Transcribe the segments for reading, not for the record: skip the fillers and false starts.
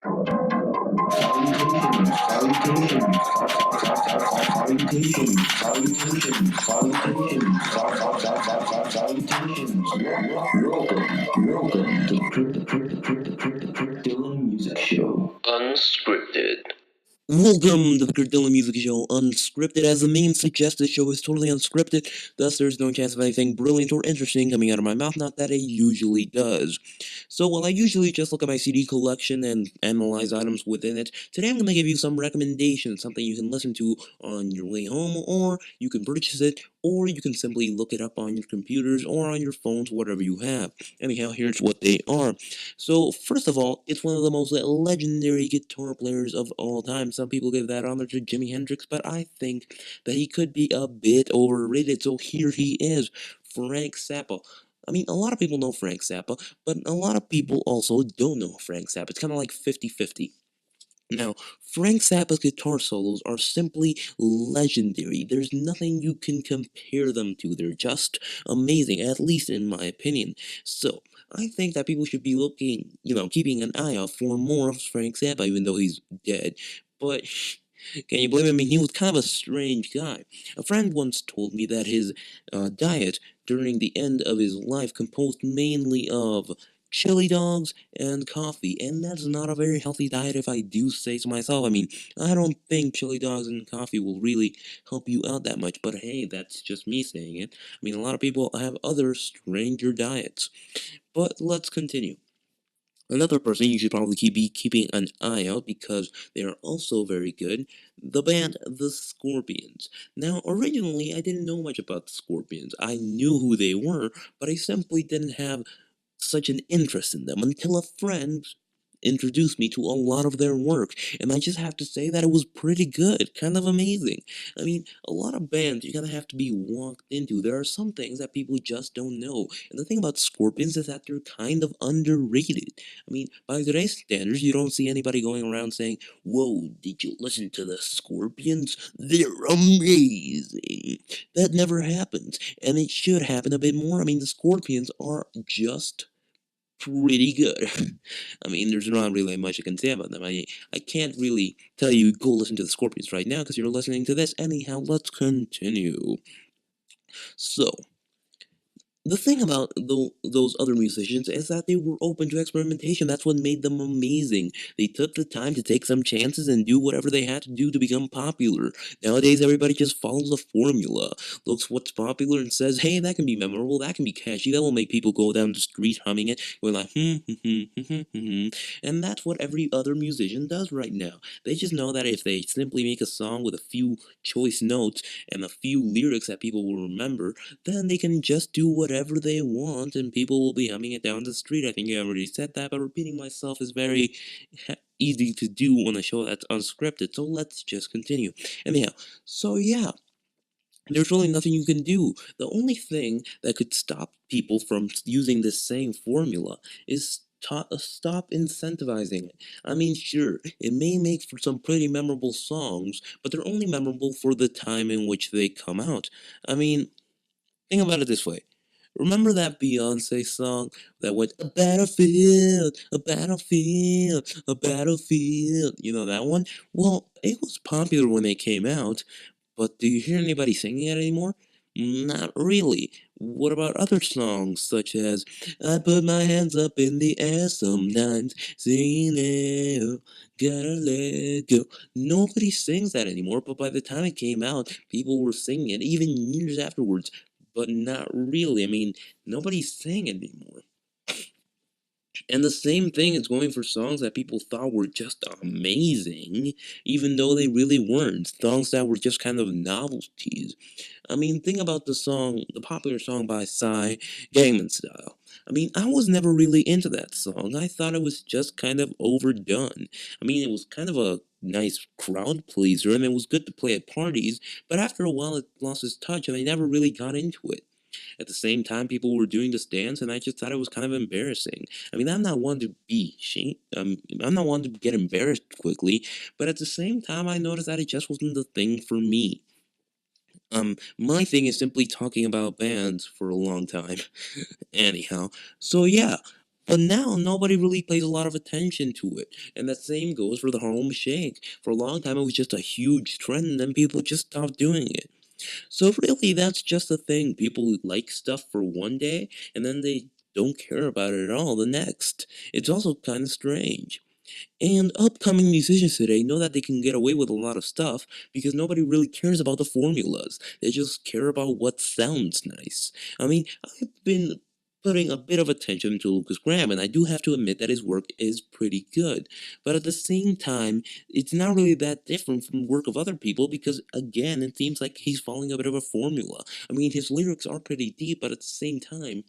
Welcome to KurtDylan Music Show. Unscripted. Welcome to the KurtDylan Music Show, Unscripted. As the name suggests, this show is totally unscripted, thus there's no chance of anything brilliant or interesting coming out of my mouth, not that it usually does. So while I usually just look at my CD collection and analyze items within it, today I'm going to give you some recommendations, something you can listen to on your way home, or you can purchase it, or you can simply look it up on your computers or on your phones, whatever you have. Anyhow, here's what they are. So, first of all, it's one of the most legendary guitar players of all time. Some people give that honor to Jimi Hendrix, but I think that he could be a bit overrated. So here he is, Frank Zappa. I mean, a lot of people know Frank Zappa, but a lot of people also don't know Frank Zappa. It's kind of like 50-50. Now, Frank Zappa's guitar solos are simply legendary. There's nothing you can compare them to. They're just amazing, at least in my opinion. So, I think that people should be looking, keeping an eye out for more of Frank Zappa, even though he's dead. But can you blame him? I mean, he was kind of a strange guy. A friend once told me that his diet during the end of his life composed mainly of chili dogs and coffee, and that's not a very healthy diet if I do say so myself. I mean, I don't think chili dogs and coffee will really help you out that much, but hey, that's just me saying it. I mean, a lot of people have other stranger diets. But let's continue. Another person you should probably be keeping an eye out because they are also very good, the band The Scorpions. Now, originally, I didn't know much about the Scorpions. I knew who they were, but I simply didn't have such an interest in them until a friend introduced me to a lot of their work, and I just have to say that it was pretty good, kind of amazing. I mean, a lot of bands you're gonna have to be walked into. There are some things that people just don't know, and the thing about Scorpions is that they're kind of underrated. I mean, by today's standards, you don't see anybody going around saying, "Whoa, did you listen to the Scorpions? They're amazing." That never happens, and it should happen a bit more. I mean, the Scorpions are just pretty good. I mean, there's not really much I can say about them. I can't really tell you go listen to the Scorpions right now because you're listening to this. Anyhow, let's continue. So, the thing about those other musicians is that they were open to experimentation. That's what made them amazing. They took the time to take some chances and do whatever they had to do to become popular. Nowadays, everybody just follows a formula, looks what's popular and says, hey, that can be memorable, that can be catchy, that will make people go down the street humming it, going like, and that's what every other musician does right now. They just know that if they simply make a song with a few choice notes and a few lyrics that people will remember, then they can just do whatever they want and people will be humming it down the street. I think I already said that, but repeating myself is very easy to do on a show that's unscripted, so let's just continue. Anyhow, so yeah, there's really nothing you can do. The only thing that could stop people from using this same formula is stop incentivizing it. I mean, sure, it may make for some pretty memorable songs, but they're only memorable for the time in which they come out. I mean, think about it this way. Remember that Beyonce song that went, a battlefield, a battlefield, a battlefield? You know that one? Well, it was popular when it came out, but do you hear anybody singing it anymore? Not really. What about other songs such as I put my hands up in the air sometimes, singing it, gotta let go. Nobody sings that anymore, but by the time it came out, people were singing it, even years afterwards. But not really. I mean, nobody's saying it anymore. And the same thing is going for songs that people thought were just amazing, even though they really weren't. Songs that were just kind of novelties. I mean, think about the popular song by Psy, Gangnam Style. I mean, I was never really into that song. I thought it was just kind of overdone. I mean, it was kind of a nice crowd pleaser, and it was good to play at parties, but after a while it lost its touch, and I never really got into it. At the same time, people were doing this dance, and I just thought it was kind of embarrassing. I mean, I'm not one to be I'm not one to get embarrassed quickly, but at the same time, I noticed that it just wasn't the thing for me. My thing is simply talking about bands for a long time. Anyhow, so yeah, But now nobody really pays a lot of attention to it. And the same goes for the Harlem Shake. For a long time it was just a huge trend and then people just stopped doing it. So really that's just the thing. People like stuff for one day and then they don't care about it at all the next. It's also kind of strange. And upcoming musicians today know that they can get away with a lot of stuff because nobody really cares about the formulas. They just care about what sounds nice. I mean, I've been putting a bit of attention to Lucas Graham, and I do have to admit that his work is pretty good. But at the same time, it's not really that different from the work of other people because, again, it seems like he's following a bit of a formula. I mean, his lyrics are pretty deep, but at the same time,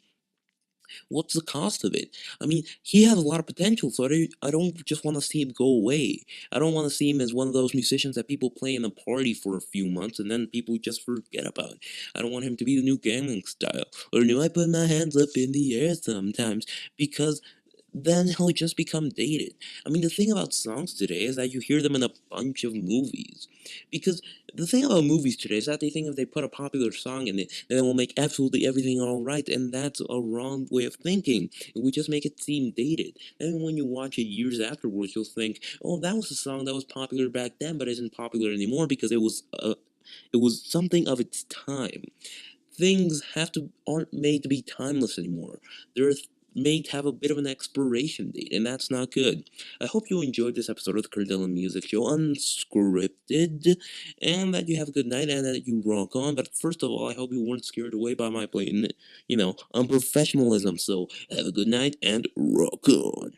what's the cost of it? I mean, he has a lot of potential, so I don't just want to see him go away. I don't want to see him as one of those musicians that people play in a party for a few months and then people just forget about. I don't want him to be the new Gangnam Style or new I put my hands up in the air sometimes because then he'll just become dated. I mean, the thing about songs today is that you hear them in a bunch of movies. Because the thing about movies today is that they think if they put a popular song in it, then it will make absolutely everything alright, and that's a wrong way of thinking. It would just make it seem dated. And when you watch it years afterwards, you'll think, oh, that was a song that was popular back then, but isn't popular anymore because it was something of its time. Things aren't made to be timeless anymore. They're made to have a bit of an expiration date, and that's not good. I hope you enjoyed this episode of the KurtDylan Music Show Unscripted, and that you have a good night and that you rock on. But first of all, I hope you weren't scared away by my blatant, unprofessionalism. So have a good night and rock on.